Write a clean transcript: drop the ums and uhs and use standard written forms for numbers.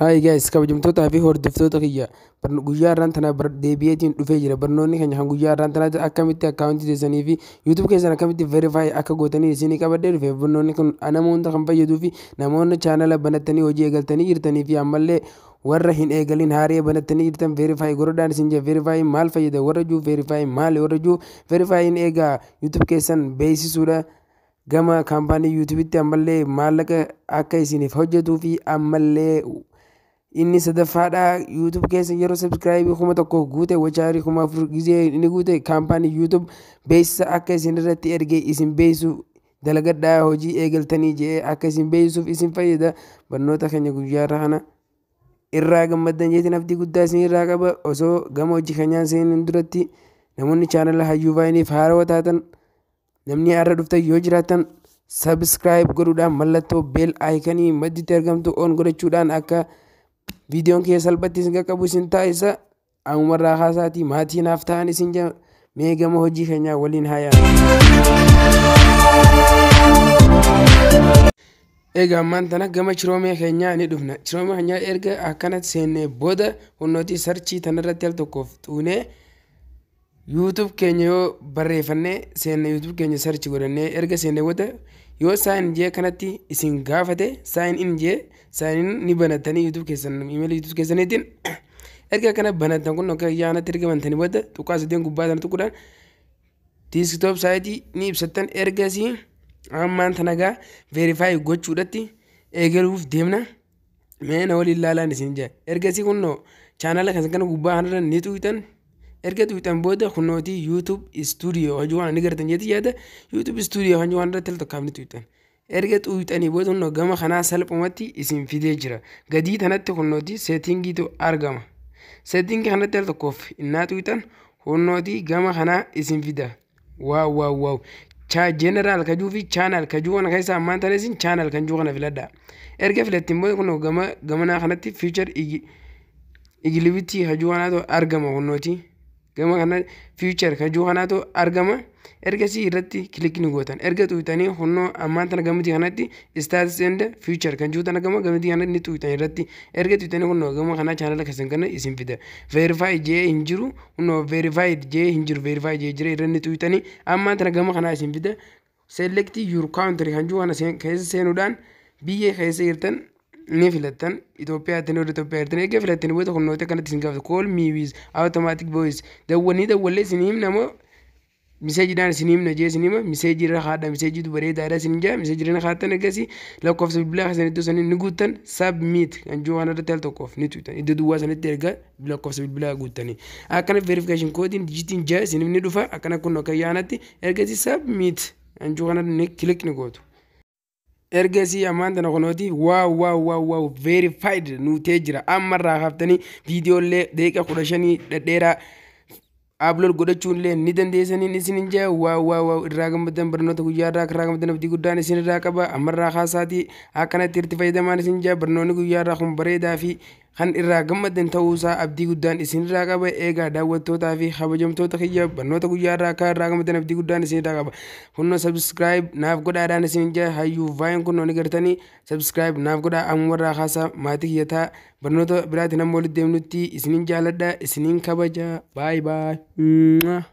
Hi guys, kabajamtoota fi hordoftoota kiyya. Guyyaa irraan tana deebi'eetiin dhufee jira. Barnoonni keenya kan guyyaa irraan tanaatti akkamitti akkaawuntii keessanii fi YouTube keessan akkamitti verify akka gootanii isinii qabadee dhufe. Barnoonni kun nama hunda kan fayyaduu fi namoonni chaanala banattanii hojii eegaltanii jirtanii fi ammallee warra hin eegalin haaree banattanii jirtan verify godhuudhaan isin jira. Verify maal fayyada? Warra juu verify maali? Warra juu verify hin eegaa YouTube keessan beeksisuudha. Gama kaampaanii YouTubetti ammallee maallaqa akka isiniif hojjetuu fi ammallee inni sadaffaadha. YouTube keessa yeroo subscribe kuma tokko guute wachaarii kuma afur gizee inni guute kaampaanii YouTube beeksisa akka isin irratti ergee isin beeksisu dalagadhaa hojii eegaltanii jee akka isin beeksisuuf isin fayyada. Barnoota keenya guyyaa kana irraa gammaddan jeetiin abdii guddaa isin irraa qaba. Osoo gama hojii keenyaa seenuun duratti namoonni chaanala Hayyuu Vaayiniif haarawaa taatan namni har'a dhuftan yoo jiraatan subscribe godhuudhaan mallattoo bell icon madditti argamtu on godhachuudhaan akka viidiyoon kee salphatti isin qaqqabu isin taasisa. Ammarraa kaasaatii maatii naaf ta'an isin mee gama hojii keenyaa waliin haa egaa ammaan tana gama Chiroomee keenyaa ni dhufna. Chiroomee keenyaa erga akkanatti seennee booda hunnooti sarchii tanarratti al tokkoof xuunee YouTube keenya yoo barreeffannee seenne YouTube keenya sarchi godhannee erga seenne booda yoo sign jee kanatti isin gaafate sign in jee sign in ni banatanii YouTube keessan email YouTube keessaniitiin erga kana banatan kun akka yaanatti erga banatanii booda tuqaa sadeen gubbaa sana tuquudhaan desktop site ni ibsattan ergasii ammaan tanagaa verify gochuudhatti eegaluuf deemna. Mee na waliin ilaalaan isin jaa ergasii kunno chaanala kana gubbaa hanarra ni tuutan erga tuutan booda hunnooti YouTube Studio hojii waan ni gartan jeeti yaada YouTube Studio hojii waan irratti tokkaaf ni tuutan erga tuutanii booda hunno gama kanaa salphumatti isin fidee jira. Gadii tanatti hunnooti settingiitu argama. Settingi kanatti al tokkoof innaa tuutan hunnooti gama kanaa isin fida. Waaw general kajuu fi channel kajuu kana keessa ammaan tana isin channel kan juu kana filadha. Erga filattiin booda kunno gamanaa kanatti feature igilibiti hojii waanaatu argama hunnooti. Gama kana future kajuu kanaatu argama. Ergasii irratti click ni gootan erga tuutanii hunnoo ammaan tana gamatti kanatti status and future kan juu tana gamatti kanatti ni tuutan irratti erga tuutanii hunnoo gama kana channel keessan kana isin fida. Verify jee hin jiru hunnoo verified jee hin jiru verify jee jira irratti tuutanii ammaan tana gama kana isin fida. Select your country kan juu kana keessa seenuudhaan biyya keessa jirtan ni filattan Itoophiyaa tani wada Itoophiyaa jirtan eega filattanii booda hunnoota kanatti isin gaafata call me with automatic voice dawwallee isin himna moo miseejiidhaan isin himna jee isin hima miseejii irra haadha miseejiitu bareedaadha isin jaa miseejii irra haatan eegasii lakkoofsa bilbilaa keessanitti sanii ni guuttan submit kan jiru waan irratti al tokkoof ni tuutan iddoo duwwaa sanitti erga lakkoofsa bilbilaa guuttanii akkana verification koodiin dijitiin jaa isin ni dhufa akkana kun akka yaanatti ergasii submit kan jiru kana ni click ni gootu. Ergasii ammaan tana kunooti waaw verified nuutee jira. Ammarraa haftanii viidiyoolee daqiiqaa 15 dhedheeraa upload godhachuun illee ni dandeessanii isin jaa waaw irraa gammadan barnoota guyyaa irraa irraa gammadan abdii guddaan isin irraa qaba. Ammarraa kaasaatii akkanatti itti fayyadamaan isin jaa barnoonni guyyaa irraa kun bareedaa fi kan irraa gammadan ta'uusaa abdii guddaan isin irraa qaba. Eegaa daawwattootaa fi kabajamtoota kiyya barnoota guyyaa irraa akka irraa gammadan abdii guddaan isin irraa qaba. Hunnoo subscribe naaf godhaadhaan isin jaa Hayyuu Vaayiniin kun ni gartanii subscribe naaf godhaa ammarraa kaasaa maatii kiyyataa barnoota biraatiin amma walitti deemnutti isinin jaaladha isinin kabaja. Bye.